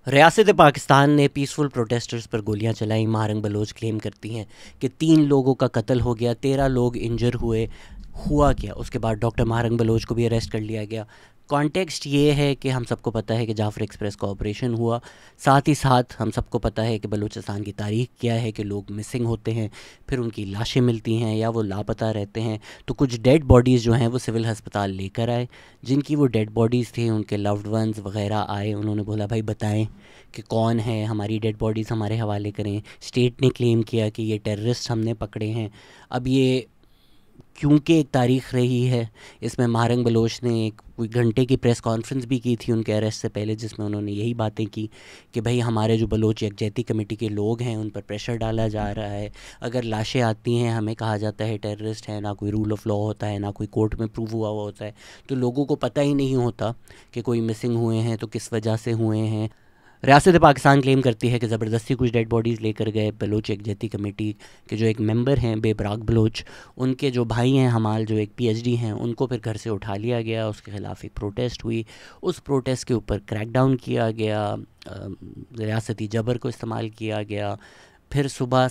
रियासत पाकिस्तान ने peaceful protesters पर गोलियां चलाई। महारंग बलोच क्लेम करती हैं कि 3 लोगों का कत्ल हो गया, 13 लोग इंजर हुए। हुआ क्या? उसके बाद डॉक्टर महारंग बलोच को भी अरेस्ट कर लिया गया। कॉन्टेक्स्ट ये है कि हम सबको पता है कि जाफ़र एक्सप्रेस का ऑपरेशन हुआ। साथ ही साथ हम सबको पता है कि बलूचिस्तान की तारीख क्या है, कि लोग मिसिंग होते हैं, फिर उनकी लाशें मिलती हैं या वो लापता रहते हैं। तो कुछ डेड बॉडीज़ जो हैं वो सिविल हस्पताल लेकर आए। जिनकी वो डेड बॉडीज़ थी उनके लव्ड वंस वगैरह आए, उन्होंने बोला भाई बताएं कि कौन है, हमारी डेड बॉडीज़ हमारे हवाले करें। स्टेट ने क्लेम किया कि ये टेररिस्ट हमने पकड़े हैं। अब ये क्योंकि एक तारीख़ रही है, इसमें महारंग बलोच ने एक कोई घंटे की प्रेस कॉन्फ्रेंस भी की थी उनके अरेस्ट से पहले, जिसमें उन्होंने यही बातें की कि भाई हमारे जो बलोच यकजहती कमेटी के लोग हैं उन पर प्रेशर डाला जा रहा है। अगर लाशें आती हैं हमें कहा जाता है टेररिस्ट है, ना कोई रूल ऑफ़ लॉ होता है, ना कोई कोर्ट में प्रूव हुआ हुआ होता है। तो लोगों को पता ही नहीं होता कि कोई मिसिंग हुए हैं तो किस वजह से हुए हैं। रियासत पाकिस्तान क्लेम करती है कि ज़बरदस्ती कुछ डेड बॉडीज़ लेकर गए। बलोच यकजहती कमेटी के जो एक मेंबर हैं बेबराक बलोच, उनके जो भाई हैं हमाल, जो एक पीएचडी हैं, उनको फिर घर से उठा लिया गया। उसके ख़िलाफ़ एक प्रोटेस्ट हुई, उस प्रोटेस्ट के ऊपर क्रैकडाउन किया गया, रियासती जबर को इस्तेमाल किया गया। फिर सुबह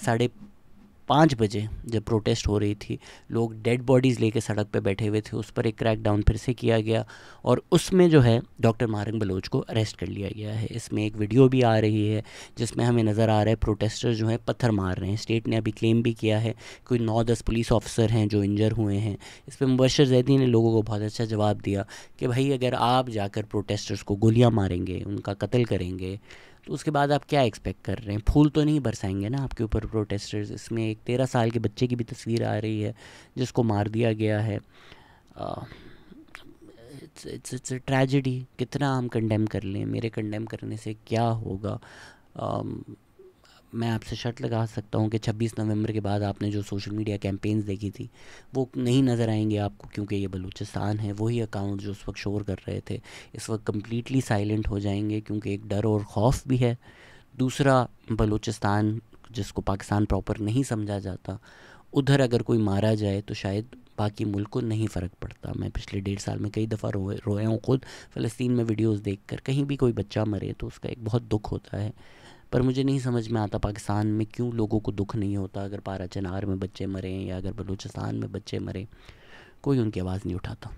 5:30 बजे जब प्रोटेस्ट हो रही थी, लोग डेड बॉडीज़ लेके सड़क पे बैठे हुए थे, उस पर एक क्रैकडाउन फिर से किया गया और उसमें जो है डॉक्टर महारंग बलोच को अरेस्ट कर लिया गया है। इसमें एक वीडियो भी आ रही है जिसमें हमें नज़र आ रहा है प्रोटेस्टर जो हैं पत्थर मार रहे हैं। स्टेट ने अभी क्लेम भी किया है कोई 9-10 पुलिस ऑफिसर हैं जो इंजर हुए हैं। इस पर मुबशर ज़ैदी ने लोगों को बहुत अच्छा जवाब दिया कि भाई अगर आप जाकर प्रोटेस्टर्स को गोलियाँ मारेंगे, उनका कत्ल करेंगे, तो उसके बाद आप क्या एक्सपेक्ट कर रहे हैं? फूल तो नहीं बरसाएंगे ना आपके ऊपर प्रोटेस्टर्स। इसमें एक 13 साल के बच्चे की भी तस्वीर आ रही है जिसको मार दिया गया है। It's tragedy. कितना हम कंडेम कर लें, मेरे कंडेम करने से क्या होगा? मैं आपसे शर्त लगा सकता हूँ कि 26 नवंबर के बाद आपने जो सोशल मीडिया कैंपेन्स देखी थी वो नहीं नज़र आएंगे आपको, क्योंकि ये बलूचिस्तान है। वही अकाउंट जो उस वक्त शोर कर रहे थे इस वक्त कम्प्लीटली साइलेंट हो जाएंगे, क्योंकि एक डर और खौफ भी है। दूसरा, बलूचिस्तान जिसको पाकिस्तान प्रॉपर नहीं समझा जाता, उधर अगर कोई मारा जाए तो शायद बाकी मुल्क को नहीं फ़र्क पड़ता। मैं पिछले 1.5 साल में कई दफ़ा रोया हूँ खुद फ़लस्तीन में वीडियोस देखकर। कहीं भी कोई बच्चा मरे तो उसका एक बहुत दुख होता है, पर मुझे नहीं समझ में आता पाकिस्तान में क्यों लोगों को दुख नहीं होता अगर पारा चनार में बच्चे मरें या अगर बलूचिस्तान में बच्चे मरें। कोई उनकी आवाज़ नहीं उठाता।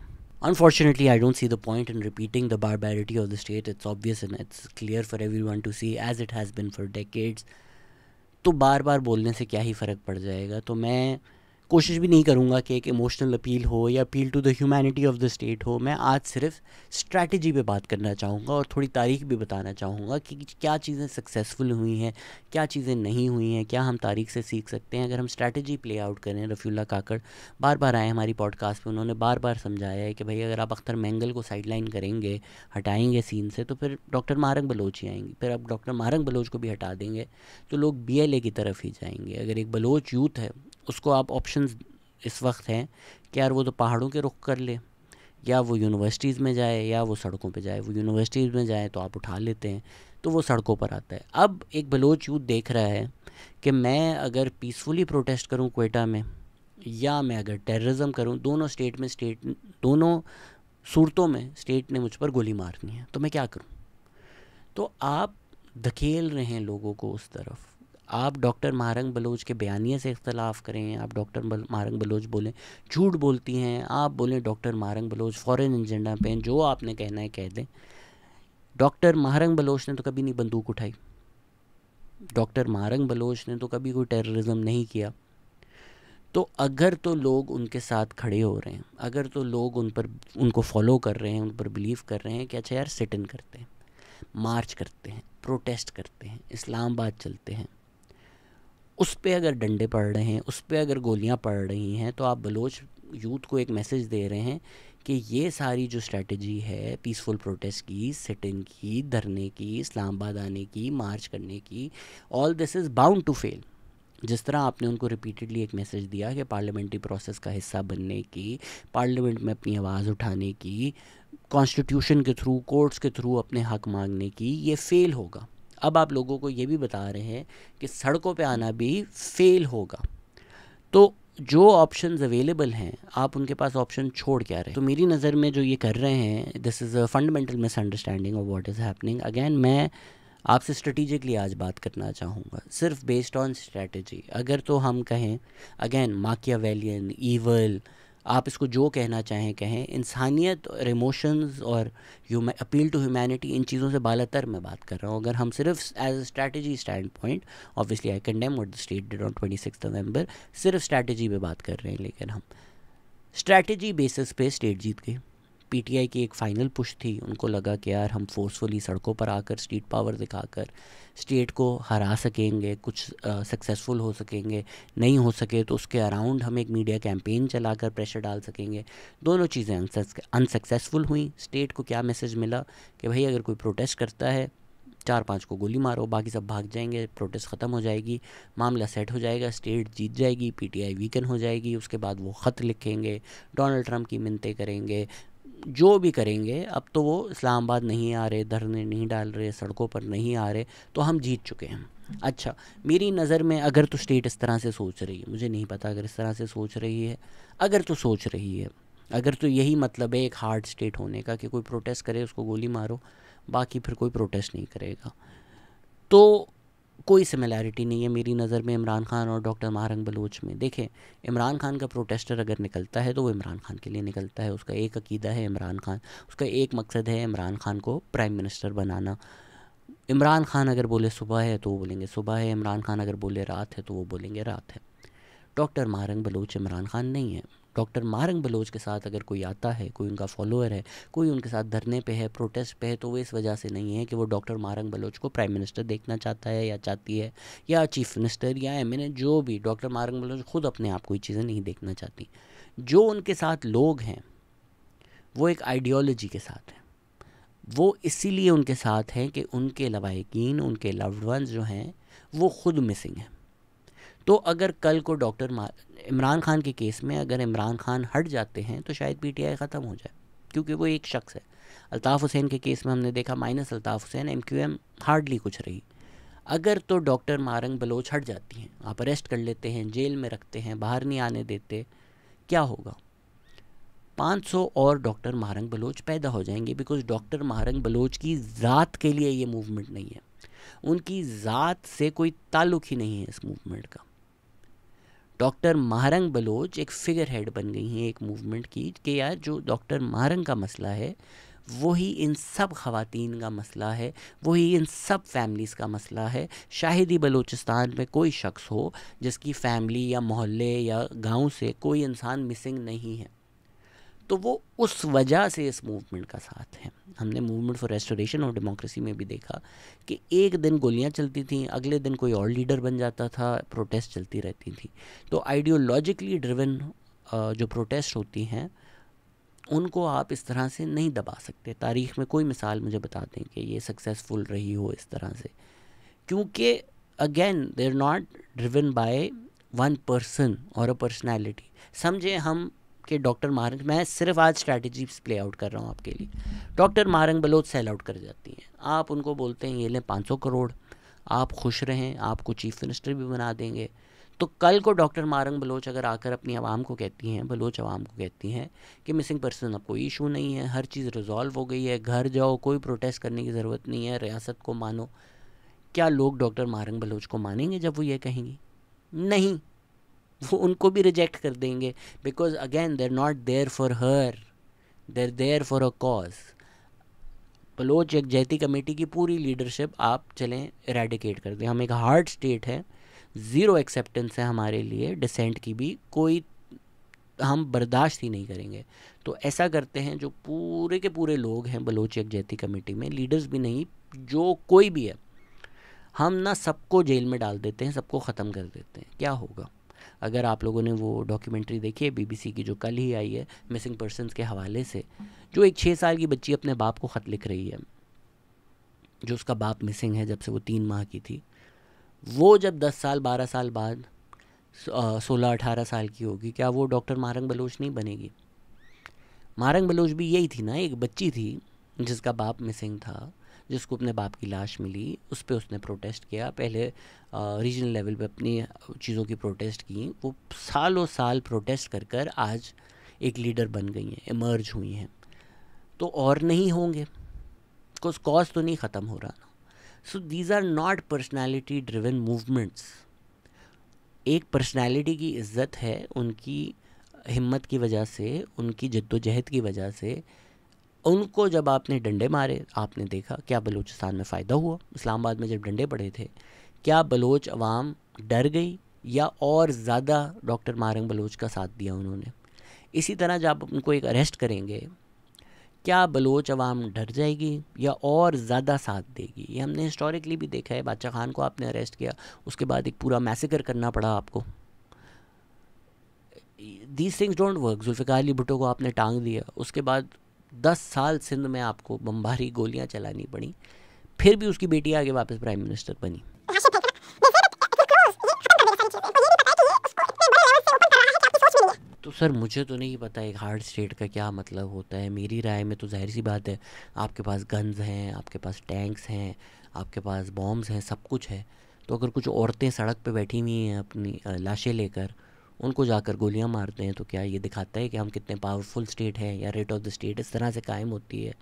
Unfortunately, I don't see the point in repeating the barbarity of the state. It's obvious and it's clear for everyone to see, as it has been for decades. तो बार बार बोलने से क्या ही फ़र्क पड़ जाएगा? तो मैं कोशिश भी नहीं करूँगा कि एक इमोशनल अपील हो या appeal to the humanity of the state हो। मैं आज सिर्फ स्ट्रैटेजी पे बात करना चाहूँगा और थोड़ी तारीख भी बताना चाहूँगा कि क्या चीज़ें सक्सेसफुल हुई हैं, क्या चीज़ें नहीं हुई हैं, क्या हम तारीख से सीख सकते हैं अगर हम स्ट्रैटेजी प्ले आउट करें। रफ़ीउल्लाह काकड़ बार बार आए हमारी पॉडकास्ट पे, उन्होंने बार बार समझाया है कि भाई अगर आप अख्तर मैंगल को साइडलाइन करेंगे, हटाएंगे सीन से, तो फिर डॉक्टर महारंग बलोच ही आएंगी। फिर आप डॉक्टर महारंग बलोच को भी हटा देंगे तो लोग BLA की तरफ ही जाएंगे। अगर एक बलोच यूथ है उसको आप ऑप्शंस इस वक्त हैं कि यार वो तो पहाड़ों के रुख कर ले, या वो यूनिवर्सिटीज़ में जाए या वो सड़कों पे जाए। वो यूनिवर्सिटीज़ में जाए तो आप उठा लेते हैं, तो वो सड़कों पर आता है। अब एक बलोच यूथ देख रहा है कि मैं अगर पीसफुली प्रोटेस्ट करूं क्वेटा में, या मैं अगर टेररिज्म करूं, दोनों सूरतों में स्टेट ने मुझ पर गोली मारनी है, तो मैं क्या करूं? तो आप धकेल रहे हैं लोगों को उस तरफ। आप डॉक्टर महारंग बलोच के बयानिए से इख्तलाफ करें, आप डॉक्टर महारंग बलोच बोलें झूठ बोलती हैं, आप बोलें doctor Mahrang Bloch foreign agenda पे, जो आपने कहना है कह दें। डॉक्टर महारंग बलोच ने तो कभी नहीं बंदूक उठाई, डॉक्टर महारंग बलोच ने तो कभी कोई टेररिज्म नहीं किया। तो अगर तो लोग उनके साथ खड़े हो रहे हैं, अगर तो लोग उनको फॉलो कर रहे हैं, उन पर बिलीव कर रहे हैं कि अच्छा यार सिट इन करते हैं, मार्च करते हैं, प्रोटेस्ट करते हैं, इस्लामाबाद चलते हैं, उस पे अगर डंडे पड़ रहे हैं, उस पे अगर गोलियां पड़ रही हैं, तो आप बलोच यूथ को एक मैसेज दे रहे हैं कि ये सारी जो स्ट्रैटेजी है पीसफुल प्रोटेस्ट की, सिट इन की, धरने की, इस्लामाबाद आने की, मार्च करने की, all this is bound to fail. जिस तरह आपने उनको रिपीटेडली एक मैसेज दिया कि पार्लियामेंट्री प्रोसेस का हिस्सा बनने की, पार्लियामेंट में अपनी आवाज़ उठाने की, कॉन्स्टिट्यूशन के थ्रू, कोर्ट्स के थ्रू अपने हक मांगने की, ये फ़ेल होगा। अब आप लोगों को ये भी बता रहे हैं कि सड़कों पे आना भी फ़ेल होगा। तो जो ऑप्शंस अवेलेबल हैं आप उनके पास ऑप्शन छोड़ क्या रहे? तो मेरी नज़र में जो ये कर रहे हैं, this is a fundamental misunderstanding of what is happening. Again, मैं आपसे स्ट्रेटेजिकली आज बात करना चाहूँगा, सिर्फ बेस्ड ऑन स्ट्रेटजी। अगर तो हम कहें अगेन माकियावेलियन, ईवल, आप इसको जो कहना चाहें कहें, इंसानियत और इमोशंस और अपील टू ह्यूमैनिटी, इन चीज़ों से बालातर मैं बात कर रहा हूँ। अगर हम सिर्फ as a strategy stand point, obviously I condemn what the state did on 26 November, सिर्फ स्ट्रैटेजी पे बात कर रहे हैं। लेकिन हम स्ट्रैटेजी बेसिस पे स्टेट जीत गई। पीटीआई की एक फ़ाइनल पुश थी, उनको लगा कि यार हम फोर्सफुली सड़कों पर आकर स्ट्रीट पावर दिखाकर स्टेट को हरा सकेंगे, कुछ सक्सेसफुल हो सकेंगे। नहीं हो सके तो उसके अराउंड हम एक मीडिया कैंपेन चलाकर प्रेशर डाल सकेंगे। दोनों चीज़ें अनसक्सेसफुल हुई। स्टेट को क्या मैसेज मिला कि भाई अगर कोई प्रोटेस्ट करता है 4-5 को गोली मारो, बाकी सब भाग जाएंगे, प्रोटेस्ट ख़त्म हो जाएगी, मामला सेट हो जाएगा, स्टेट जीत जाएगी, पीटीआई वीकन हो जाएगी। उसके बाद वो ख़त लिखेंगे, डोनाल्ड ट्रंप की मिन्नतें करेंगे, जो भी करेंगे। अब तो वो इस्लामाबाद नहीं आ रहे, धरने नहीं डाल रहे, सड़कों पर नहीं आ रहे, तो हम जीत चुके हैं। अच्छा, मेरी नज़र में अगर तो स्टेट इस तरह से सोच रही है, मुझे नहीं पता अगर इस तरह से सोच रही है, अगर तो सोच रही है, अगर तो यही मतलब है एक हार्ड स्टेट होने का कि कोई प्रोटेस्ट करे उसको गोली मारो, बाकी फिर कोई प्रोटेस्ट नहीं करेगा, तो कोई सिमिलैरिटी नहीं है मेरी नज़र में इमरान खान और डॉक्टर महारंग बलोच में। देखें, इमरान खान का प्रोटेस्टर अगर निकलता है तो वो इमरान खान के लिए निकलता है, उसका एक अकीदा है इमरान खान, उसका एक मकसद है इमरान खान को प्राइम मिनिस्टर बनाना। इमरान खान अगर बोले सुबह है तो वो बोलेंगे सुबह है, इमरान खान अगर बोले रात है तो वो बोलेंगे रात है। डॉक्टर महारंग बलोच इमरान खान नहीं है। डॉक्टर महारंग बलोच के साथ अगर कोई आता है, कोई उनका फॉलोअर है, कोई उनके साथ धरने पे है, प्रोटेस्ट पे है, तो वो इस वजह से नहीं है कि वो डॉक्टर महारंग बलोच को प्राइम मिनिस्टर देखना चाहता है या चाहती है, या चीफ मिनिस्टर या एमएनए, जो भी। डॉक्टर महारंग बलोच खुद अपने आप को ये चीज़ें नहीं देखना चाहती। जो उनके साथ लोग हैं वो एक आइडियोलॉजी के साथ हैं। वो इसीलिए उनके साथ हैं कि उनके लवाहिकीन, उनके लव्ड वंस जो हैं वो खुद मिसिंग हैं। तो अगर कल को इमरान खान के केस में अगर इमरान खान हट जाते हैं तो शायद पीटीआई ख़त्म हो जाए, क्योंकि वो एक शख्स है। अल्ताफ़ हुसैन के केस में हमने देखा, minus Altaf Hussain, MQM hardly कुछ रही। अगर तो डॉक्टर महारंग बलोच हट जाती हैं, आप अरेस्ट कर लेते हैं, जेल में रखते हैं, बाहर नहीं आने देते, क्या होगा? 500 और डॉक्टर महारंग बलोच पैदा हो जाएंगे, बिकॉज डॉक्टर महारंग बलोच की ज़ात के लिए ये मूवमेंट नहीं है, उनकी ज़ात से कोई ताल्लुक़ ही नहीं है इस मूवमेंट का। डॉक्टर महारंग बलोच एक फिगर हेड बन गई हैं एक मूवमेंट की, कि यार जो डॉक्टर महारंग का मसला है वही इन सब ख़वातीन का मसला है, वही इन सब फैमिलीज़ का मसला है। शायद ही बलूचिस्तान में कोई शख्स हो जिसकी फैमिली या मोहल्ले या गांव से कोई इंसान मिसिंग नहीं है। तो वो उस वजह से इस मूवमेंट का साथ है। हमने मूवमेंट फॉर रेस्टोरेशन और डेमोक्रेसी में भी देखा कि एक दिन गोलियां चलती थीं, अगले दिन कोई और लीडर बन जाता था, प्रोटेस्ट चलती रहती थी। तो आइडियोलॉजिकली ड्रिवन जो प्रोटेस्ट होती हैं उनको आप इस तरह से नहीं दबा सकते। तारीख़ में कोई मिसाल मुझे बता दें कि ये सक्सेसफुल रही हो इस तरह से, क्योंकि again they are not driven by one person और अ पर्सनैलिटी। समझे हम कि डॉक्टर महारंग, मैं सिर्फ आज स्ट्रैटेजी प्ले आउट कर रहा हूँ आपके लिए, doctor Mahrang Bloch sell out कर जाती हैं, आप उनको बोलते हैं ये लें 500 करोड़, आप खुश रहें, आपको चीफ मिनिस्टर भी बना देंगे। तो कल को डॉक्टर महारंग बलोच अगर आकर अपनी आवाम को कहती हैं, बलोच आवाम को कहती हैं कि मिसिंग पर्सन अब कोई इशू नहीं है, हर चीज़ रिजॉल्व हो गई है, घर जाओ, कोई प्रोटेस्ट करने की ज़रूरत नहीं है, रियासत को मानो, क्या लोग डॉक्टर महारंग बलोच को मानेंगे जब वो ये कहेंगी? नहीं, वो उनको भी रिजेक्ट कर देंगे, because again they are not there for her, they are there for a cause. Baloch Yakjehti Committee की पूरी लीडरशिप आप चलें इरेडिकेट कर दें। हम एक हार्ड स्टेट है, ज़ीरो एक्सेप्टेंस है हमारे लिए डिसेंट की भी, कोई हम बर्दाश्त ही नहीं करेंगे। तो ऐसा करते हैं, जो पूरे के पूरे लोग हैं बलोच यकजहती कमेटी में, लीडर्स भी नहीं, जो कोई भी है, हम ना सबको जेल में डाल देते हैं, सबको ख़त्म कर देते हैं। क्या होगा? अगर आप लोगों ने वो डॉक्यूमेंट्री देखी है बीबीसी की जो कल ही आई है मिसिंग पर्सनस के हवाले से, जो एक 6 साल की बच्ची अपने बाप को ख़त लिख रही है, जो उसका बाप मिसिंग है जब से वो 3 माह की थी, वो जब 10 साल 12 साल बाद 16-18 साल की होगी, क्या वो डॉक्टर महारंग बलोच नहीं बनेगी? महारंग बलोच भी यही थी ना, एक बच्ची थी जिसका बाप मिसिंग था, जिसको अपने बाप की लाश मिली, उस पर उसने प्रोटेस्ट किया। पहले रीजनल लेवल पे अपनी चीज़ों की प्रोटेस्ट की, वो सालों साल प्रोटेस्ट कर कर आज एक लीडर बन गई हैं, इमर्ज हुई हैं। तो और नहीं होंगे, कुछ कॉज तो नहीं ख़त्म हो रहा ना। So these are not personality driven movements. एक पर्सनैलिटी की इज़्ज़त है उनकी हिम्मत की वजह से, उनकी जद्दोजहद की वजह से। उनको जब आपने डंडे मारे, आपने देखा क्या बलूचिस्तान में फ़ायदा हुआ? इस्लामाबाद में जब डंडे पड़े थे, क्या बलोच अवाम डर गई या और ज़्यादा डॉक्टर मारंग बलोच का साथ दिया उन्होंने? इसी तरह जब उनको एक अरेस्ट करेंगे, क्या बलोच अवाम डर जाएगी या और ज़्यादा साथ देगी? ये हमने हिस्टोरिकली भी देखा है। बादशाह खान को आपने अरेस्ट किया, उसके बाद एक पूरा मैसेकर करना पड़ा आपको। These things don't work. Zulfikar Ali Bhutto को आपने टांग दिया, उसके बाद 10 साल सिंध में आपको बमबारी गोलियां चलानी पड़ी, फिर भी उसकी बेटी आगे वापस प्राइम मिनिस्टर बनी। तो सर मुझे तो नहीं पता एक हार्ड स्टेट का क्या मतलब होता है। मेरी राय में तो जाहिर सी बात है, आपके पास गन्स हैं, आपके पास टैंक्स हैं, आपके पास बॉम्ब्स हैं, सब कुछ है। तो अगर कुछ औरतें सड़क पे बैठी हुई हैं अपनी लाशें लेकर, उनको जाकर गोलियां मारते हैं, तो क्या ये दिखाता है कि हम कितने पावरफुल स्टेट हैं या रेट ऑफ द स्टेट इस तरह से कायम होती है?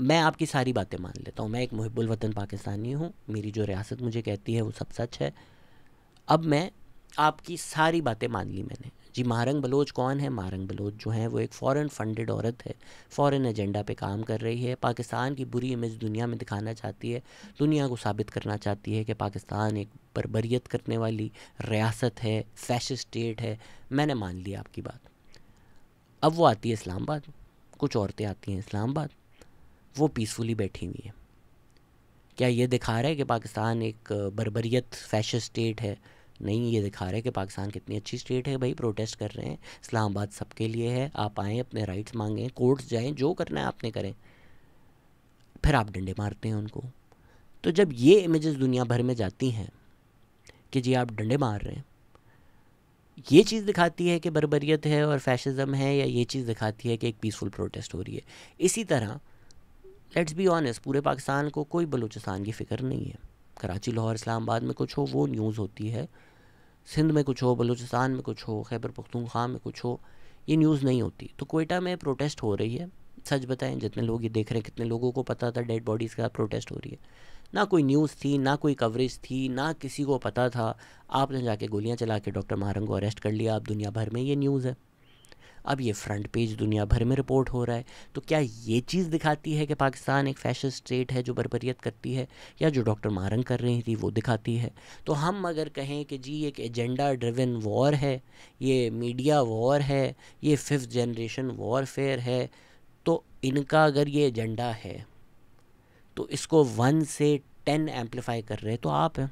मैं आपकी सारी बातें मान लेता हूँ। मैं एक मुहिब्बुल वतन पाकिस्तानी हूँ, मेरी जो रियासत मुझे कहती है वो सब सच है। अब मैं आपकी सारी बातें मान ली मैंने। जी, मारंग बलोच कौन है? मारंग बलोच जो है वो एक फ़ॉरेन फंडेड औरत है, फ़ॉरेन एजेंडा पे काम कर रही है, पाकिस्तान की बुरी इमेज दुनिया में दिखाना चाहती है, दुनिया को साबित करना चाहती है कि पाकिस्तान एक बर्बरियत करने वाली रियासत है, फैशिस्ट स्टेट है। मैंने मान लिया आपकी बात। अब वो आती है इस्लामाबाद, कुछ औरतें आती हैं इस्लामाबाद, वो पीसफुली बैठी हुई हैं। क्या ये दिखा रहा है कि पाकिस्तान एक बर्बरियत फैशिस्ट स्टेट है? नहीं, ये दिखा रहा है कि पाकिस्तान कितनी अच्छी स्टेट है। भाई प्रोटेस्ट कर रहे हैं, इस्लामाबाद सबके लिए है, आप आएँ, अपने राइट्स मांगें, कोर्ट्स जाएं, जो करना है आपने करें। फिर आप डंडे मारते हैं उनको। तो जब ये इमेजेस दुनिया भर में जाती हैं कि जी आप डंडे मार रहे हैं, ये चीज़ दिखाती है कि बर्बरियत है और फैशिज़म है, या ये चीज़ दिखाती है कि एक पीसफुल प्रोटेस्ट हो रही है? इसी तरह लेट्स बी ऑनेस्ट, पूरे पाकिस्तान को कोई बलूचिस्तान की फ़िक्र नहीं है। कराची, लाहौर, इस्लामाबाद में कुछ हो वो न्यूज़ होती है, सिंध में कुछ हो, बलूचिस्तान में कुछ हो, खैबर पख्तूनख्वा में कुछ हो, ये न्यूज़ नहीं होती। तो कोयटा में प्रोटेस्ट हो रही है, सच बताएं जितने लोग ये देख रहे हैं, कितने लोगों को पता था डेड बॉडीज़ का प्रोटेस्ट हो रही है? ना कोई न्यूज़ थी, ना कोई कवरेज थी, ना किसी को पता था। आपने जाके गोलियां चला के डॉक्टर मारंग को अरेस्ट कर लिया। अब दुनिया भर में ये न्यूज़ है, अब ये फ्रंट पेज दुनिया भर में रिपोर्ट हो रहा है। तो क्या ये चीज़ दिखाती है कि पाकिस्तान एक फैशिस्ट स्टेट है जो बर्बरियत करती है, या जो डॉक्टर मारंग कर रही थी वो दिखाती है? तो हम अगर कहें कि जी एक एजेंडा ड्रिवन वॉर है, ये मीडिया वॉर है, ये 5th जनरेशन वॉरफेयर है, तो इनका अगर ये एजेंडा है तो इसको 1 से 10 एम्पलीफाई कर रहे तो आप हैं।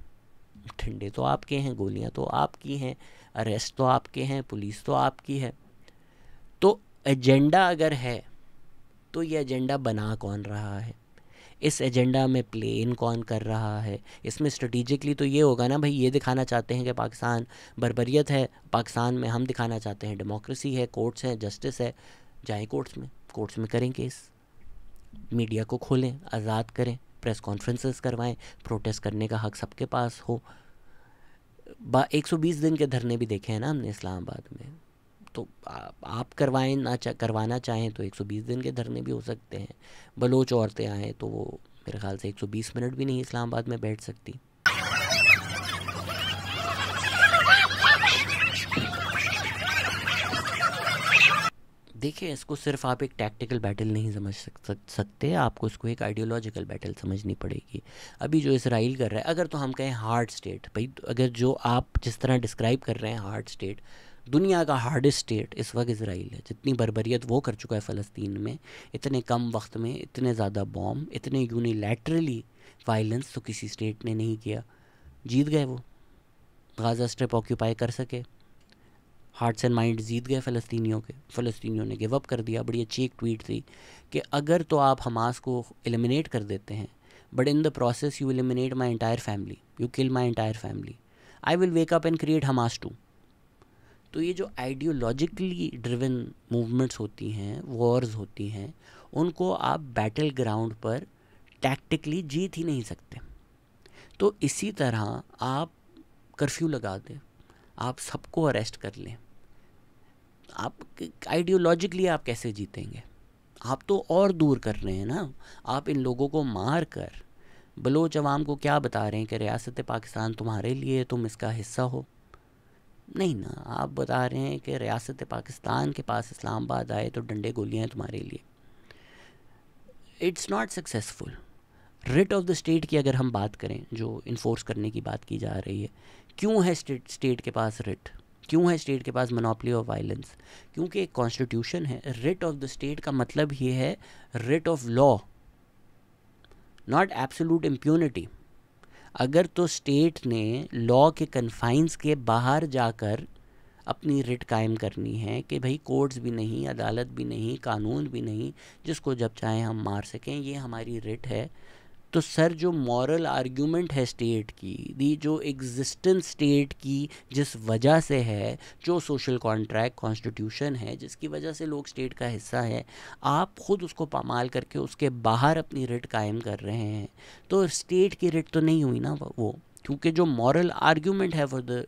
ठंडे तो आपके हैं, गोलियां तो आपकी हैं, अरेस्ट तो आपके हैं, पुलिस तो आपकी है। तो एजेंडा अगर है तो ये एजेंडा बना कौन रहा है? इस एजेंडा में प्ले इन कौन कर रहा है? इसमें स्ट्रेटिजिकली तो ये होगा ना भाई, ये दिखाना चाहते हैं कि पाकिस्तान बर्बरियत है, पाकिस्तान में हम दिखाना चाहते हैं डेमोक्रेसी है, कोर्ट्स हैं, जस्टिस है। जाएं कोर्ट्स में करें केस, मीडिया को खोलें, आज़ाद करें, प्रेस कॉन्फ्रेंसेस करवाएं, प्रोटेस्ट करने का हक सबके पास हो। 120 दिन के धरने भी देखे हैं ना हमने इस्लामाबाद में। तो आप करवाएं ना करवाना चाहें तो 120 दिन के धरने भी हो सकते हैं। बलोच औरतें आएँ तो वो मेरे ख्याल से 120 मिनट भी नहीं इस्लामाबाद में बैठ सकती। देखिए, इसको सिर्फ आप एक टैक्टिकल बैटल नहीं समझ सकते, आपको इसको एक आइडियोलॉजिकल बैटल समझनी पड़ेगी। अभी जो इसराइल कर रहा है, अगर तो हम कहें हार्ड स्टेट, भाई अगर जो आप जिस तरह डिस्क्राइब कर रहे हैं हार्ड स्टेट, दुनिया का हार्डेस्ट स्टेट इस वक्त इसराइल है। जितनी बर्बरियत वो कर चुका है फ़लस्तीन में, इतने कम वक्त में इतने ज़्यादा बॉम्ब, इतने यूनिलैटरली वायलेंस तो किसी स्टेट ने नहीं किया। जीत गए वो, गाज़ा स्ट्रिप ऑक्यूपाई कर सके, हार्ट्स एंड माइंड जीत गए फ़लस्तीनियों के। फ़लस्तीनियों ने गिव अप कर दिया। बड़ी अच्छी एक ट्वीट थी कि अगर तो आप हमास को एलिमिनेट कर देते हैं, but in the process you eliminate my entire family, you kill my entire family, I will wake up and create Hamas too. तो ये जो आइडियोलॉजिकली ड्रिवन मूवमेंट्स होती हैं, वॉर्स होती हैं, उनको आप बैटल ग्राउंड पर टैक्टिकली जीत ही नहीं सकते। तो इसी तरह आप कर्फ्यू लगा दें, आप सबको अरेस्ट कर लें, आप आइडियोलॉजिकली आप कैसे जीतेंगे? आप तो और दूर कर रहे हैं ना। आप इन लोगों को मार कर बलोच अवाम को क्या बता रहे हैं कि रियासत पाकिस्तान तुम्हारे लिए, तुम इसका हिस्सा हो? नहीं ना, आप बता रहे हैं कि रियासत पाकिस्तान के पास इस्लामाबाद आए तो डंडे गोलियां तुम्हारे लिए। It's not successful. Writ of the state की अगर हम बात करें, जो इन्फोर्स करने की बात की जा रही है, क्यों है स्टेट के पास रिट, क्यों है स्टेट के पास मोनोपोली ऑफ वायलेंस? क्योंकि एक कॉन्स्टिट्यूशन है। रिट ऑफ द स्टेट का मतलब ये है writ of law, not absolute impunity. अगर तो स्टेट ने लॉ के कन्फाइंस के बाहर जाकर अपनी रिट कायम करनी है कि भाई कोर्ट्स भी नहीं, अदालत भी नहीं, कानून भी नहीं, जिसको जब चाहे हम मार सकें, ये हमारी रिट है, तो सर जो मॉरल आर्ग्यूमेंट है स्टेट की, दी जो एग्जिस्टेंस स्टेट की जिस वजह से है, जो सोशल कॉन्ट्रैक्ट कॉन्स्टिट्यूशन है जिसकी वजह से लोग स्टेट का हिस्सा है, आप खुद उसको पामाल करके उसके बाहर अपनी रिट कायम कर रहे हैं, तो स्टेट की रिट तो नहीं हुई ना वो, क्योंकि जो मॉरल आर्ग्यूमेंट है for the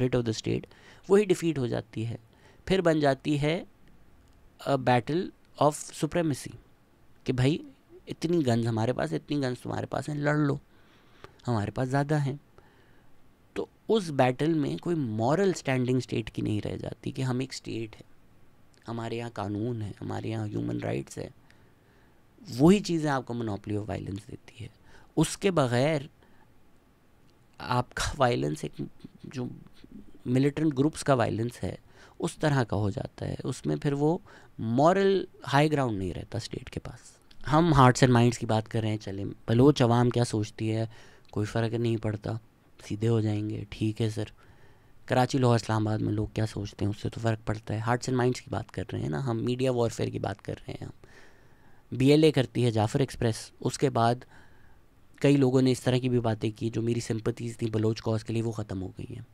writ of the state वही डिफीट हो जाती है। फिर बन जाती है अ बैटल ऑफ सुप्रेमेसी कि भाई इतनी गन्स हमारे पास, इतनी गन्स तुम्हारे पास हैं, लड़ लो, हमारे पास ज़्यादा हैं। तो उस बैटल में कोई मॉरल स्टैंडिंग स्टेट की नहीं रह जाती कि हम एक स्टेट है, हमारे यहाँ कानून है, हमारे यहाँ ह्यूमन राइट्स है। वही चीज़ें आपको मोनोपोली ऑफ वायलेंस देती है। उसके बग़ैर आपका वायलेंस एक जो मिलिटेंट ग्रुप्स का वायलेंस है उस तरह का हो जाता है, उसमें फिर वो मॉरल हाई ग्राउंड नहीं रहता स्टेट के पास। हम हार्ट्स एंड माइंड्स की बात कर रहे हैं, चलें बलोच अवाम क्या सोचती है कोई फ़र्क नहीं पड़ता, सीधे हो जाएंगे, ठीक है सर। कराची, लाहौर, इस्लामाबाद में लोग क्या सोचते हैं उससे तो फ़र्क पड़ता है। हार्ट्स एंड माइंड्स की बात कर रहे हैं ना हम, मीडिया वॉरफेयर की बात कर रहे हैं हम। BLA करती है जाफ़र एक्सप्रेस, उसके बाद कई लोगों ने इस तरह की भी बातें की जो मेरी सिंपथीज़ थी बलोच कॉज के लिए, वो ख़त्म हो गई हैं।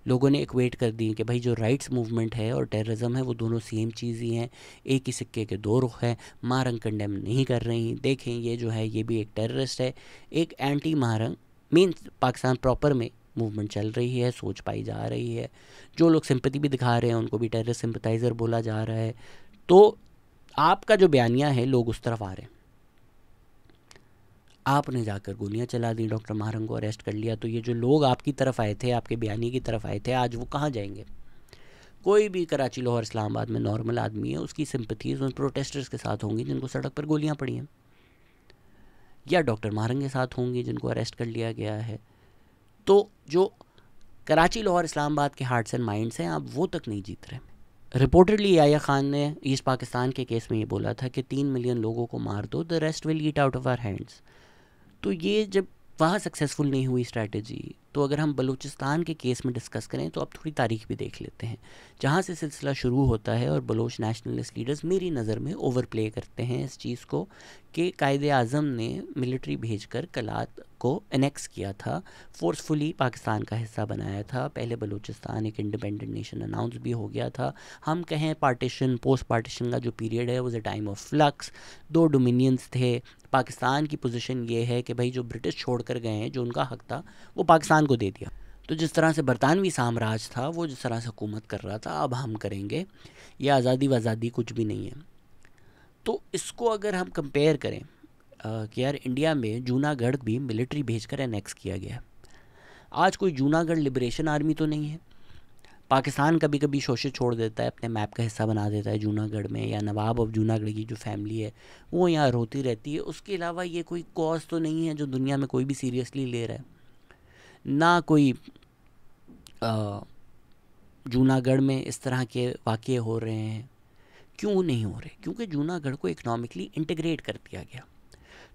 लोगों ने इक्वेट कर दी कि भाई जो राइट्स मूवमेंट है और टेररिज्म है वो दोनों सेम चीज़ ही हैं, एक ही सिक्के के दो रुख हैं। महारंग कंडेम नहीं कर रही, देखें ये जो है ये भी एक टेररिस्ट है, एक anti Mahrang mean Pakistan proper में मूवमेंट चल रही है, सोच पाई जा रही है। जो लोग सिंपैथी भी दिखा रहे हैं उनको भी टेररिस्ट सिंपथाइज़र बोला जा रहा है। तो आपका जो बयानिया है लोग उस तरफ आ रहे हैं, आपने जाकर गोलियां चला दी, डॉक्टर महारंग को अरेस्ट कर लिया, तो ये जो लोग आपकी तरफ आए थे, आपके बयानी की तरफ आए थे, आज वो कहाँ जाएंगे? कोई भी कराची, लाहौर, इस्लामाबाद में नॉर्मल आदमी है, उसकी सिंपथीज़ उन प्रोटेस्टर्स के साथ होंगी जिनको सड़क पर गोलियां पड़ी हैं, या डॉक्टर महारंग के साथ होंगी जिनको अरेस्ट कर लिया गया है। तो जो कराची, लाहौर, इस्लामाबाद के हार्ट्स एंड माइंड्स हैं, आप वो तक नहीं जीत रहे। रिपोर्टेडली याया खान ने ईस्ट पाकिस्तान के केस में ये बोला था कि 3 मिलियन लोगों को मार दो, the rest will eat out of our hands. तो ये जब वहाँ सक्सेसफुल नहीं हुई स्ट्रैटेजी, तो अगर हम बलूचिस्तान के केस में डिस्कस करें तो अब थोड़ी तारीख भी देख लेते हैं, जहाँ से सिलसिला शुरू होता है। और बलोच नेशनलिस्ट लीडर्स मेरी नज़र में ओवर प्ले करते हैं इस चीज़ को कि कायदे आज़म ने मिलिट्री भेजकर कलात को एनेक्स किया था, फोर्सफुली पाकिस्तान का हिस्सा बनाया था। पहले बलूचिस्तान एक इंडिपेंडेंट नेशन अनाउंस भी हो गया था। हम कहें पार्टीशन, पोस्ट पार्टीशन का जो पीरियड है वो a time of flux, 2 dominions थे। पाकिस्तान की पोजीशन ये है कि भाई जो ब्रिटिश छोड़ कर गए हैं, जो उनका हक था वो पाकिस्तान को दे दिया। तो जिस तरह से बरतानवी साम्राज्य था वो जिस तरह से हुकूमत कर रहा था, अब हम करेंगे। यह आज़ादी वज़ादी कुछ भी नहीं है। तो इसको अगर हम कंपेयर करें कि यार इंडिया में जूनागढ़ भी मिलिट्री भेजकर एनेक्स किया गया। आज कोई जूनागढ़ लिबरेशन आर्मी तो नहीं है। पाकिस्तान कभी कभी शोषित छोड़ देता है, अपने मैप का हिस्सा बना देता है जूनागढ़ में, या नवाब ऑफ जूनागढ़ की जो फैमिली है वो यहाँ रोती रहती है। उसके अलावा ये कोई कॉज तो नहीं है जो दुनिया में कोई भी सीरियसली ले रहा है। ना कोई जूनागढ़ में इस तरह के वाक़े हो रहे हैं। क्यों नहीं हो रहे? क्योंकि जूनागढ़ को इकनॉमिकली इंटीग्रेट कर दिया गया।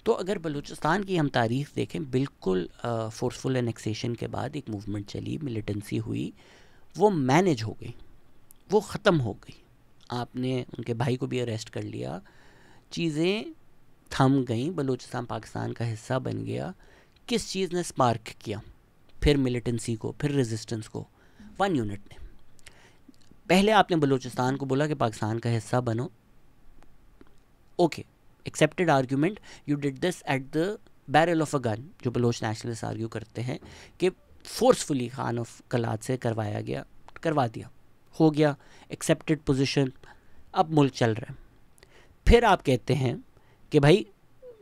तो अगर बलूचिस्तान की हम तारीख़ देखें, बिल्कुल फोर्सफुल एनेक्सेशन के बाद एक मूवमेंट चली, मिलिटेंसी हुई, वो मैनेज हो गई, वो ख़त्म हो गई। आपने उनके भाई को भी अरेस्ट कर लिया, चीज़ें थम गई, बलूचिस्तान पाकिस्तान का हिस्सा बन गया। किस चीज़ ने स्पार्क किया फिर मिलिटेंसी को, फिर रेजिस्टेंस को? 1 यूनिट ने। पहले आपने बलूचिस्तान को बोला कि पाकिस्तान का हिस्सा बनो, okay, accepted argument, you did this at the barrel of a gun, जो बलोच नेशनलिस्ट आर्ग्यू करते हैं कि फोर्सफुली खान ऑफ कलात से करवाया गया, करवा दिया, हो गया, एक्सेप्टेड पोजीशन, अब मुल्क चल रहा है। फिर आप कहते हैं कि भाई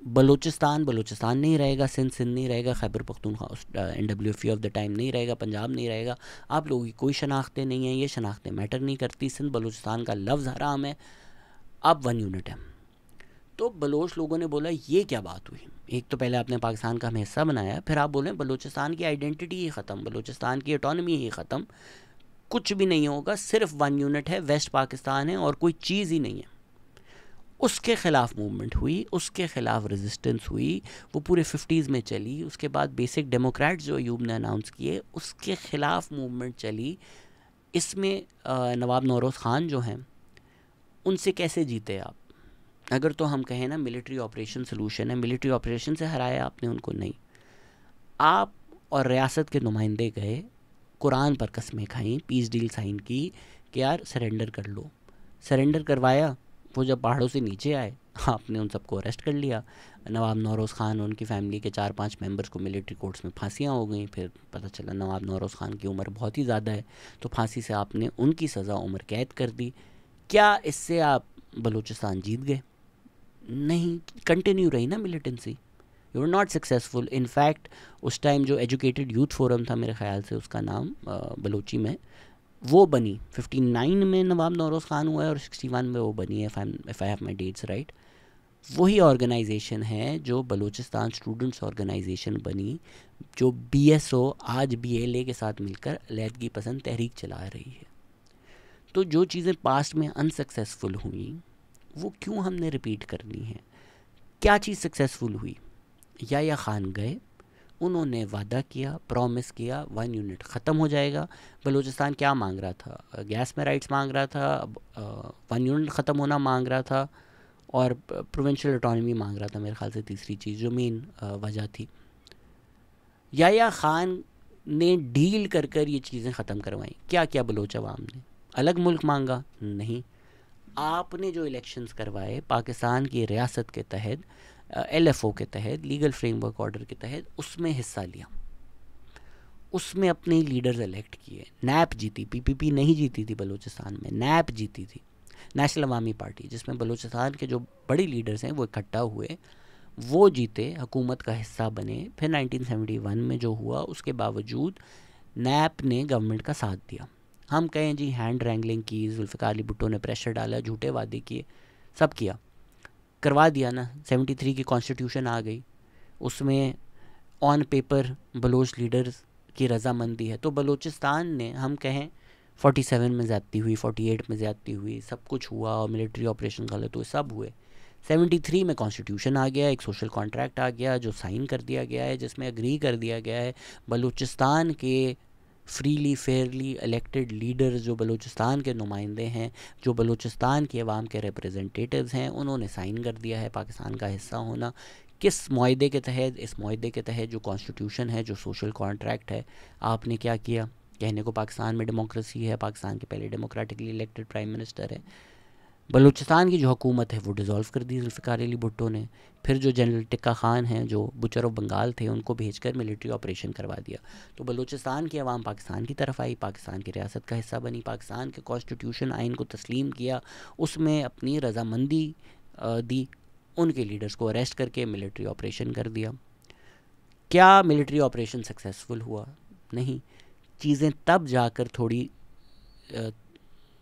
बलूचिस्तान बलूचिस्तान नहीं रहेगा, सिंध सिंध नहीं रहेगा, Khyber Pakhtunkhwa NWFE of the time नहीं रहेगा, पंजाब नहीं रहेगा। आप लोगों की कोई शनाख्तें नहीं हैं, ये शनाख्तें मैटर नहीं करती। सिंध बलूचिस्तान का लफ्ज़ हराम है, अब 1 यूनिट है। तो बलोच लोगों ने बोला ये क्या बात हुई, एक तो पहले आपने पाकिस्तान का हमें हिस्सा बनाया, फिर आप बोलें बलूचिस्तान की आइडेंटिटी ही ख़त्म, बलूचिस्तान की ऑटोनमी ही ख़त्म, कुछ भी नहीं होगा, सिर्फ 1 यूनिट है, वेस्ट पाकिस्तान है और कोई चीज़ ही नहीं है। उसके ख़िलाफ़ मूवमेंट हुई, उसके ख़िलाफ़ रेजिस्टेंस हुई, वो पूरे 50s में चली। उसके बाद बेसिक डेमोक्रेट्स जो अयूब ने अनाउंस किए, उसके ख़िलाफ़ मूवमेंट चली। इसमें नवाब नौरोज़ ख़ान जो हैं, उनसे कैसे जीते आप? अगर तो हम कहें ना मिलिट्री ऑपरेशन सोल्यूशन है, मिलिट्री ऑपरेशन से हराया आपने उनको, नहीं। आप और रियासत के नुमाइंदे गए, कुरान पर कस्में खाई, पीस डील साइन की कि यार सरेंडर कर लो, सरेंडर करवाया। वो जब पहाड़ों से नीचे आए, आपने उन सबको अरेस्ट कर लिया। नवाब नौरोज़ ख़ान और उनकी फ़ैमिली के 4-5 मेंबर्स को मिलिट्री कोर्ट्स में फांसियाँ हो गई। फिर पता चला नवाब नौरोज़ ख़ान की उम्र बहुत ही ज़्यादा है, तो फांसी से आपने उनकी सज़ा उम्र कैद कर दी। क्या इससे आप बलूचिस्तान जीत गए? नहीं, कंटिन्यू रही ना militancy, you are not successful. In fact उस टाइम जो एजुकेटेड यूथ फोरम था, मेरे ख्याल से उसका नाम बलूची में, वो बनी 59 में नवाब नौरोज़ ख़ान हुआ है और 61 में वो बनी है, if I have my dates right. वही ऑर्गेनाइजेशन है जो बलूचिस्तान स्टूडेंट्स ऑर्गेनाइजेशन बनी, जो BSO आज BLA के साथ मिलकर अलहदगी पसंद तहरीक चला रही है। तो जो चीज़ें पास्ट में अनसक्सेसफुल हुई, वो क्यों हमने रिपीट करनी है? क्या चीज़ सक्सेसफुल हुई? या ख़ान गए, उन्होंने वादा किया, प्रॉमिस किया 1 यूनिट ख़त्म हो जाएगा। बलूचिस्तान क्या मांग रहा था? गैस में राइट्स मांग रहा था, 1 यूनिट ख़त्म होना मांग रहा था, और प्रोविंशियल ऑटोनॉमी मांग रहा था, मेरे ख्याल से तीसरी चीज़ जो मेन वजह थी। या ख़ान ने डील कर कर ये चीज़ें ख़त्म करवाई। क्या क्या बलोच अवाम ने? अलग मुल्क मांगा? नहीं। आपने जो इलेक्शंस करवाए पाकिस्तान की रियासत के तहत, LFO के तहत, लीगल फ्रेमवर्क ऑर्डर के तहत, उसमें हिस्सा लिया, उसमें अपने लीडर्स इलेक्ट किए। नैप जीती, PPP नहीं जीती थी बलूचिस्तान में, नैप जीती थी, नेशनल अवामी पार्टी, जिसमें बलूचिस्तान के जो बड़ी लीडर्स हैं वो इकट्ठा हुए, वो जीते, हुकूमत का हिस्सा बने। फिर 1971 में जो हुआ, उसके बावजूद नैप ने गवर्नमेंट का साथ दिया। हम कहें जी हैंड रैंगलिंग की, जुल्फ़िकार अली भुट्टो ने प्रेशर डाला, झूठे वादे किए, सब किया, करवा दिया ना। 73 की कॉन्स्टिट्यूशन आ गई, उसमें ऑन पेपर बलोच लीडर्स की रजामंदी है। तो बलूचिस्तान ने, हम कहें 47 में ज़्यादती हुई, 48 में ज़्यादती हुई, सब कुछ हुआ और मिलिट्री ऑपरेशन गलत हुए, सब हुए। 73 में कॉन्स्टिट्यूशन आ गया, एक सोशल कॉन्ट्रैक्ट आ गया जो साइन कर दिया गया है, जिसमें एग्री कर दिया गया है बलूचिस्तान के फ्रीली फेयरली इलेक्टेड लीडर्स, जो बलूचिस्तान के नुमाइंदे हैं, जो बलूचिस्तान की आवाम के रिप्रेजेंटेटिव्स हैं, उन्होंने साइन कर दिया है पाकिस्तान का हिस्सा होना। किस मुआहदे के तहत? इस मुआहदे के तहत जो कॉन्स्टिट्यूशन है, जो सोशल कॉन्ट्रैक्ट है। आपने क्या किया? कहने को पाकिस्तान में डेमोक्रेसी है, पाकिस्तान के पहले डेमोक्रेटिकली इलेक्टेड प्राइम मिनिस्टर है। बलूचिस्तान की जो हुकूमत है वो डिज़ोल्व कर दी जुल्फ़िकार अली भुट्टो ने। फिर जो जनरल टिक्का ख़ान हैं, जो बुचर ऑफ बंगाल थे, उनको भेजकर मिलिट्री ऑपरेशन करवा दिया। तो बलूचिस्तान की आवाम पाकिस्तान की तरफ आई, पाकिस्तान की रियासत का हिस्सा बनी, पाकिस्तान के कॉन्स्टिट्यूशन आइन को तस्लीम किया, उसमें अपनी रजामंदी दी, उनके लीडर्स को अरेस्ट करके मिलिट्री ऑपरेशन कर दिया। क्या मिलिट्री ऑपरेशन सक्सेसफुल हुआ? नहीं। चीज़ें तब जाकर थोड़ी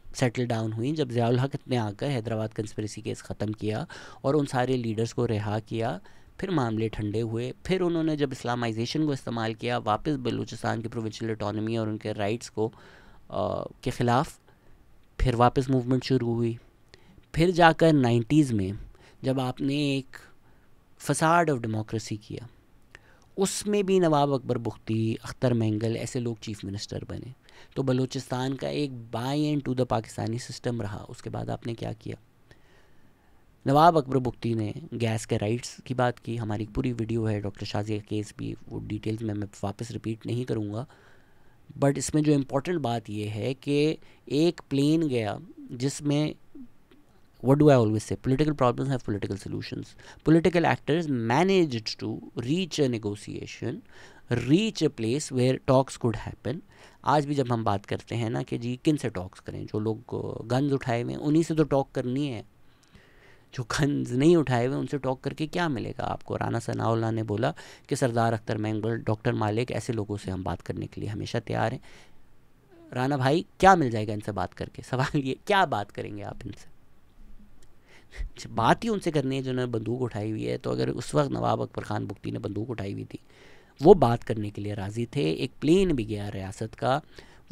सेटल डाउन हुई जब ज़ियाउल हक ने आकर हैदराबाद कंस्पिरेसी केस ख़त्म किया और उन सारे लीडर्स को रिहा किया। फिर मामले ठंडे हुए। फिर उन्होंने जब इस्लामाइजेशन को इस्तेमाल किया, वापस बलूचिस्तान की प्रोविंशियल ऑटोनॉमी और उनके राइट्स को के ख़िलाफ़ फिर वापस मूवमेंट शुरू हुई। फिर जाकर 90s में जब आपने एक फसाड ऑफ डेमोक्रेसी किया, उसमें भी नवाब अकबर बुख्ती, अख्तर मेंगल ऐसे लोग चीफ़ मिनिस्टर बने, तो बलूचिस्तान का एक buy in to the Pakistani system रहा। उसके बाद आपने क्या किया? नवाब अकबर बुख्ती ने गैस के राइट्स की बात की, हमारी पूरी वीडियो है डॉक्टर शाज़ी का केस भी, वो डिटेल्स में मैं वापस रिपीट नहीं करूँगा। बट इसमें जो इम्पोर्टेंट बात ये है कि एक प्लेन गया जिसमें, what do I always say, political problems have political solutions. Political actors managed to reach a negotiation, reach a place where talks could happen. आज भी जब हम बात करते हैं ना कि जी किन से टॉक्स करें, जो लोग गन्स उठाए हुए हैं उन्हीं से तो टॉक करनी है। जो खंज नहीं उठाए हुए उनसे टॉक करके क्या मिलेगा आपको? राना सनाउल्लाह ने बोला कि सरदार अख्तर मैंगल, डॉक्टर मालिक, ऐसे लोगों से हम बात करने के लिए हमेशा तैयार हैं। राना भाई क्या मिल जाएगा इनसे बात करके? सवाल ये, क्या बात करेंगे आप इनसे? बात ही उनसे करनी है जिन्होंने बंदूक उठाई हुई है। तो अगर उस वक्त नवाब अकबर खान बुख्ती ने बंदूक उठाई हुई थी, वो बात करने के लिए राज़ी थे। एक प्लेन भी गया रियासत का,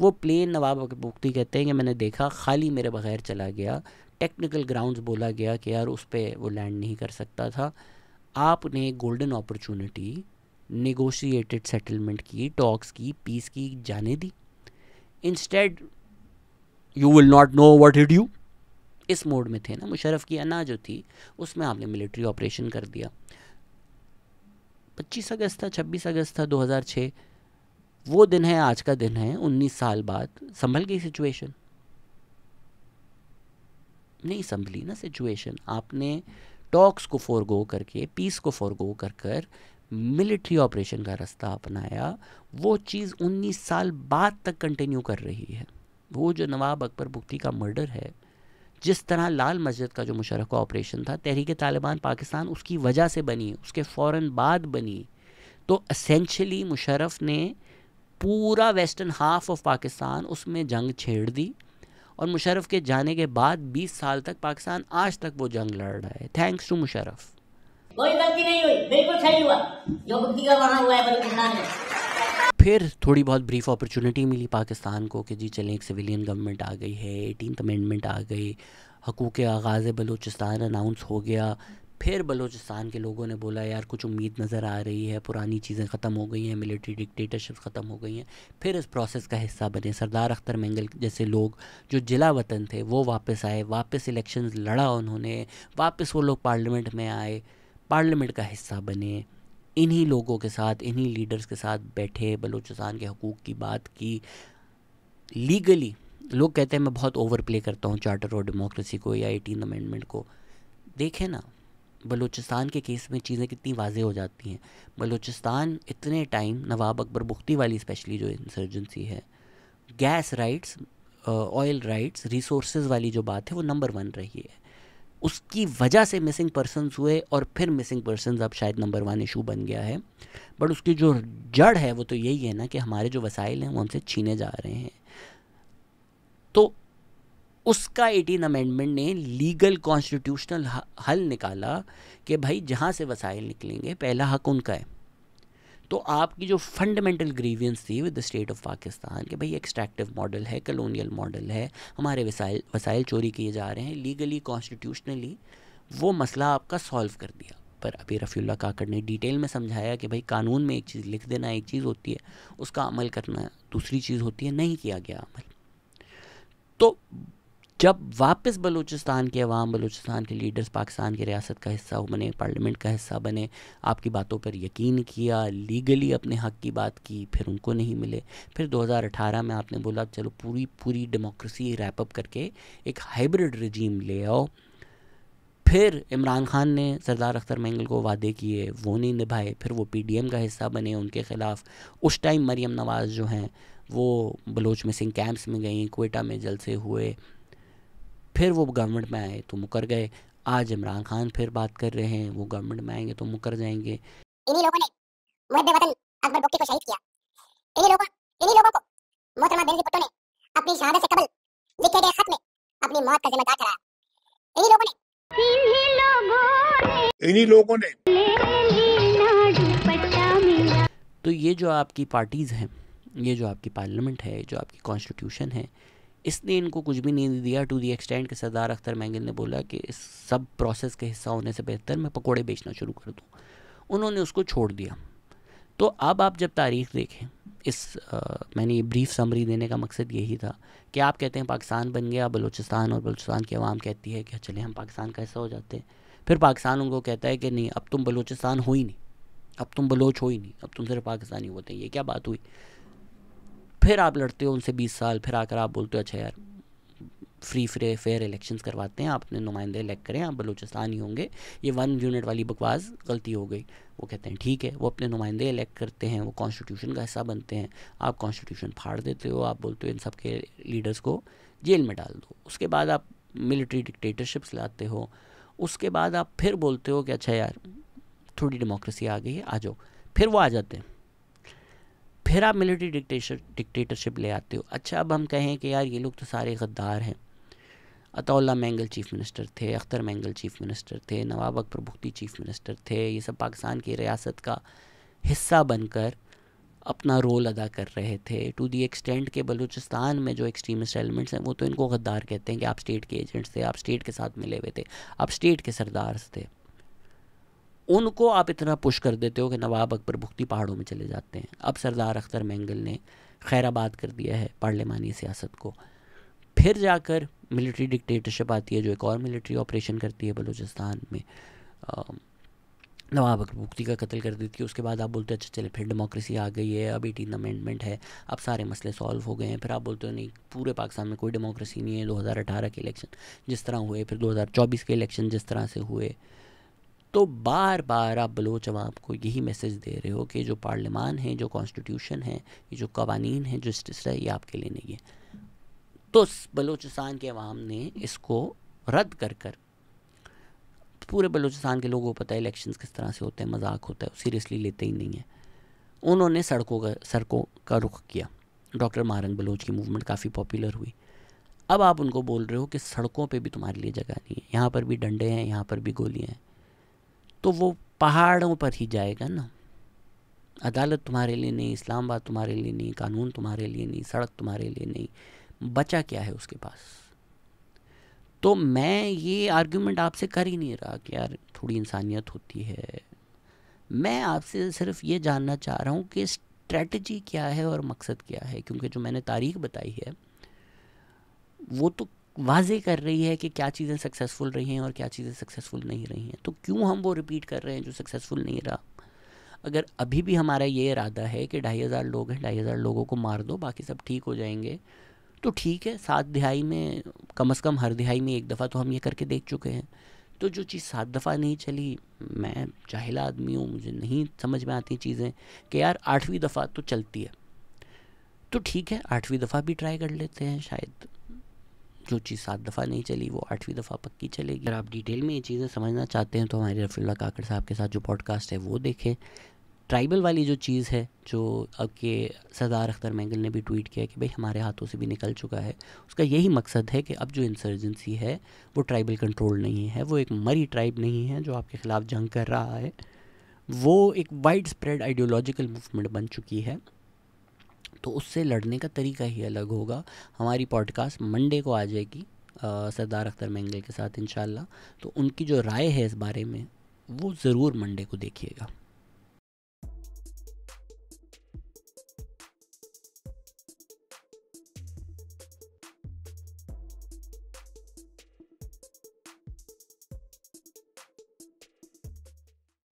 वो प्लेन नवाब अकबर बुख्ती कहते हैं कि मैंने देखा खाली मेरे बगैर चला गया। टेक्निकल ग्राउंड्स बोला गया कि यार उस पर वो लैंड नहीं कर सकता था। आपने गोल्डन अपॉर्चुनिटी नेगोशिएटेड सेटलमेंट की, टॉक्स की, पीस की जाने दी। Instead you will not know what hit you. इस मोड में थे ना मुशर्रफ की अना जो थी, उसमें आपने मिलिट्री ऑपरेशन कर दिया। 25 अगस्त था, 26 अगस्त था 2006, वो दिन है, आज का दिन है। 19 साल बाद संभल गई सिचुएशन? नहीं संभली ना सिचुएशन। आपने टॉक्स को फोरगो करके, पीस को फोरगो कर कर मिलिट्री ऑपरेशन का रास्ता अपनाया। वो चीज़ 19 साल बाद तक कंटिन्यू कर रही है। वो जो नवाब अकबर बुख्ती का मर्डर है, जिस तरह लाल मस्जिद का जो मुशर्रफ का ऑपरेशन था, तहरीक तालिबान पाकिस्तान उसकी वजह से बनी, उसके फ़ौरन बाद बनी। तो एसेंशली मुशर्रफ ने पूरा वेस्टर्न हाफ ऑफ पाकिस्तान उसमें जंग छेड़ दी, और मुशर्रफ के जाने के बाद 20 साल तक पाकिस्तान आज तक वो जंग लड़ रहा है, थैंक्स टू मुशर्रफ। कोई गलती नहीं हुई, बिल्कुल सही हुआ जो बुख्ती का वहाँ हुआ है बलूचिस्तान में। फिर थोड़ी बहुत ब्रीफ अपॉर्चुनिटी मिली पाकिस्तान को कि जी चलें, एक सिविलियन गवर्नमेंट आ गई है, 18th अमेंडमेंट आ गई, हकूक़ आगाज़ बलूचिस्तान अनाउंस हो गया। फिर बलूचिस्तान के लोगों ने बोला यार कुछ उम्मीद नज़र आ रही है, पुरानी चीज़ें ख़त्म हो गई हैं, मिलिट्री डिक्टेटरशिप ख़त्म हो गई हैं। फिर इस प्रोसेस का हिस्सा बने सरदार अख्तर मैंगल जैसे लोग जो जिला वतन थे, वो वापस आए, वापस इलेक्शंस लड़ा उन्होंने, वापस वो लोग पार्लियामेंट में आए, पार्लियामेंट का हिस्सा बने। इन्हीं लोगों के साथ, इन्हीं लीडर्स के साथ बैठे, बलूचिस्तान के हकूक़ की बात की। लीगली लोग कहते हैं मैं बहुत ओवर प्ले करता हूँ चार्टर और डेमोक्रेसी को या 18th अमेंडमेंट को। देखें ना, बलूचिस्तान के केस में चीज़ें कितनी वाज़ेह हो जाती हैं। बलूचिस्तान इतने टाइम, नवाब अकबर बुख्ती वाली स्पेशली जो इंसर्जेंसी है, gas rights, oil rights, resources वाली जो बात है, वो नंबर 1 रही है। उसकी वजह से मिसिंग पर्सनस हुए, और फिर मिसिंग पर्सनस अब शायद नंबर 1 इशू बन गया है। बट उसकी जो जड़ है वो तो यही है ना कि हमारे जो वसाइल हैं वो हमसे छीने जा रहे हैं। तो उसका 18 अमेंडमेंट ने लीगल कॉन्स्टिट्यूशनल हल निकाला कि भाई जहाँ से वसाइल निकलेंगे पहला हक उनका है। तो आपकी जो फंडामेंटल ग्रीवियंस थी with the state of Pakistan कि भाई एक्सट्रैक्टिव मॉडल है, कॉलोनियल मॉडल है, हमारे वसाइल चोरी किए जा रहे हैं, लीगली कॉन्स्टिट्यूशनली वो मसला आपका सॉल्व कर दिया। पर अभी रफ़ीउल्लाह काकड़ ने डिटेल में समझाया कि भाई कानून में एक चीज़ लिख देना एक चीज़ होती है, उसका अमल करना दूसरी चीज़ होती है। नहीं किया गया अमल। तो जब वापस बलूचिस्तान के अवाम, बलूचिस्तान के लीडर्स पाकिस्तान की रियासत का हिस्सा बने, पार्लियामेंट का हिस्सा बने, आपकी बातों पर यकीन किया, लीगली अपने हक की बात की, फिर उनको नहीं मिले। फिर 2018 में आपने बोला चलो पूरी डेमोक्रेसी रैप अप करके एक हाइब्रिड रजीम ले आओ। फिर इमरान खान ने सरदार अख्तर मैंगल को वादे किए, वो नहीं निभाए। फिर वो PDM का हिस्सा बने, उनके ख़िलाफ़ उस टाइम मरियम नवाज़ जो हैं वो बलोच मिसिंग कैंप्स में गई, क्वेटा में जलसे हुए। फिर वो गवर्नमेंट में आए तो मुकर गए। आज इमरान खान फिर बात कर रहे हैं, वो गवर्नमेंट में आएंगे तो मुकर जाएंगे। इन्हीं लोगों ने मुहब्बे वतन अकबर बुख्ती को शहीद किया। इन्हीं लोगों को मोहतरमा बेनज़ीर भुट्टो ने अपनी शहादत से कबल लिखे गए खत में अपनी मौत का जिम्मेदार ठहराया। इन्हीं लोगों ने तो ये जो आपकी पार्टीज़ हैं, ये जो आपकी पार्लियामेंट है, जो आपकी कॉन्स्टिट्यूशन है, इसने इनको कुछ भी नहीं दिया टू दी एक्सटेंड कि सरदार अख्तर मैंगल ने बोला कि इस सब प्रोसेस के हिस्सा होने से बेहतर मैं पकोड़े बेचना शुरू कर दूँ। उन्होंने उसको छोड़ दिया। तो अब आप जब तारीख़ देखें, मैंने ये ब्रीफ समरी देने का मकसद यही था कि आप कहते हैं पाकिस्तान बन गया बलूचिस्तान, और बलूचिस्तान की आवाम कहती है कि चलें हम पाकिस्तान का हिस्सा हो जाते हैं। फिर पाकिस्तान उनको कहता है कि नहीं, अब तुम बलूचिस्तान हो ही नहीं, अब तुम बलोच हो ही नहीं, अब तुम सिर्फ पाकिस्तानी होते हैं। ये क्या बात हुई? फिर आप लड़ते हो उनसे 20 साल, फिर आकर आप बोलते हो अच्छा यार फ्री फेयर इलेक्शंस करवाते हैं, आप अपने नुमाइंदे इलेक्ट करें, आप बलूचिस्तान ही होंगे। ये 1 यूनिट वाली बकवास गलती हो गई। वो कहते हैं ठीक है, वो अपने नुमाइंदे इलेक्ट करते हैं, वो कॉन्स्टिट्यूशन का हिस्सा बनते हैं। आप कॉन्स्टिट्यूशन फाड़ देते हो, आप बोलते हो इन सब के लीडर्स को जेल में डाल दो। उसके बाद आप मिलिट्री डिक्टेटरशिप्स लाते हो, उसके बाद आप फिर बोलते हो कि अच्छा यार थोड़ी डेमोक्रेसी आ गई है, आ जाओ, फिर वो आ जाते हैं। फिर आप मिलिट्री डिक्टेटरशिप ले आते हो। अच्छा अब हम कहें कि यार ये लोग तो सारे गद्दार हैं, अताउल्ला मैंगल चीफ़ मिनिस्टर थे, अख्तर मैंगल चीफ़ मिनिस्टर थे, नवाब अकबर बुख्ती चीफ़ मिनिस्टर थे, ये सब पाकिस्तान की रियासत का हिस्सा बनकर अपना रोल अदा कर रहे थे, टू दी एक्सटेंट के बलूचिस्तान में जो एक्सट्रीमिस्ट एलिमेंट्स हैं वो तो इनको गद्दार कहते हैं कि आप स्टेट के एजेंट्स थे, आप स्टेट के साथ मिले हुए थे, आप स्टेट के सरदार्स थे। उनको आप इतना पुश कर देते हो कि नवाब अकबर बुख्ती पहाड़ों में चले जाते हैं। अब सरदार अख्तर मैंगल ने खैराबाद कर दिया है पार्लिमानी सियासत को। फिर जाकर मिलिट्री डिक्टेटरशिप आती है जो एक और मिलिट्री ऑपरेशन करती है बलूचिस्तान में, नवाब अकबर बुख्ती का कत्ल कर देती है। उसके बाद आप बोलते हो अच्छा चले फिर डेमोक्रेसी आ गई है, अब 18 अमेंडमेंट है, अब सारे मसले सॉल्व हो गए हैं। फिर आप बोलते हो नहीं पूरे पाकिस्तान में कोई डेमोक्रेसी नहीं है, 2018 के इलेक्शन जिस तरह हुए, फिर 2024 के इलेक्शन जिस तरह से हुए। तो बार बार आप बलोच अवाम को यही मैसेज दे रहे हो कि जो पार्लियामान है, जो कॉन्स्टिट्यूशन है, ये जो कवानीन है, जो जस्टिस है, ये आपके लिए नहीं है। तो बलूचिस्तान के अवाम ने इसको रद्द कर कर, पूरे बलूचिस्तान के लोगों को पता है इलेक्शंस किस तरह से होते हैं, मजाक होता है, सीरियसली लेते ही नहीं है। उन्होंने सड़कों का रुख किया। डॉक्टर मारंग बलोच की मूवमेंट काफ़ी पॉपुलर हुई। अब आप उनको बोल रहे हो कि सड़कों पे भी तुम्हारे लिए जगह नहीं है, यहाँ पर भी डंडे हैं, यहाँ पर भी गोलियाँ हैं, तो वो पहाड़ों पर ही जाएगा ना। अदालत तुम्हारे लिए नहीं, इस्लामाबाद तुम्हारे लिए नहीं, कानून तुम्हारे लिए नहीं, सड़क तुम्हारे लिए नहीं, बचा क्या है उसके पास। तो मैं ये आर्ग्यूमेंट आपसे कर ही नहीं रहा कि यार थोड़ी इंसानियत होती है। मैं आपसे सिर्फ ये जानना चाह रहा हूँ कि स्ट्रेटजी क्या है और मकसद क्या है, क्योंकि जो मैंने तारीख बताई है वो तो वाजे कर रही है कि क्या चीज़ें सक्सेसफुल रही हैं और क्या चीज़ें सक्सेसफुल नहीं रही हैं। तो क्यों हम वो रिपीट कर रहे हैं जो सक्सेसफुल नहीं रहा। अगर अभी भी हमारा ये इरादा है कि 2,500 लोग हैं, 2,500 लोगों को मार दो बाकी सब ठीक हो जाएंगे, तो ठीक है। 7 दिहाई में कम से कम हर दिहाई में एक दफ़ा तो हम ये करके देख चुके हैं। तो जो चीज़ 7 दफ़ा नहीं चली, मैं जाहिल आदमी हूँ, मुझे नहीं समझ में आती चीज़ें कि यार 8वीं दफ़ा तो चलती है, तो ठीक है 8वीं दफ़ा भी ट्राई कर लेते हैं। शायद जो चीज़ 7 दफ़ा नहीं चली वो 8वीं दफ़ा पक्की चलेगी। अगर आप डिटेल में ये चीज़ें समझना चाहते हैं तो हमारे रफ़ीउल्लाह काकड़ साहब के साथ जो पॉडकास्ट है वो देखें। ट्राइबल वाली जो चीज़ है, जो अब के सरदार अख्तर मैंगल ने भी ट्वीट किया कि भाई हमारे हाथों से भी निकल चुका है, उसका यही मकसद है कि अब जो इंसर्जेंसी है वो ट्राइबल कंट्रोल नहीं है, वो एक मरी ट्राइब नहीं है जो आपके ख़िलाफ़ जंग कर रहा है, वो एक वाइड स्प्रेड आइडियोलॉजिकल मूवमेंट बन चुकी है। तो उससे लड़ने का तरीका ही अलग होगा। हमारी पॉडकास्ट मंडे को आ जाएगी सरदार अख्तर मैंगल के साथ इंशाल्लाह। तो उनकी जो राय है इस बारे में वो ज़रूर मंडे को देखिएगा।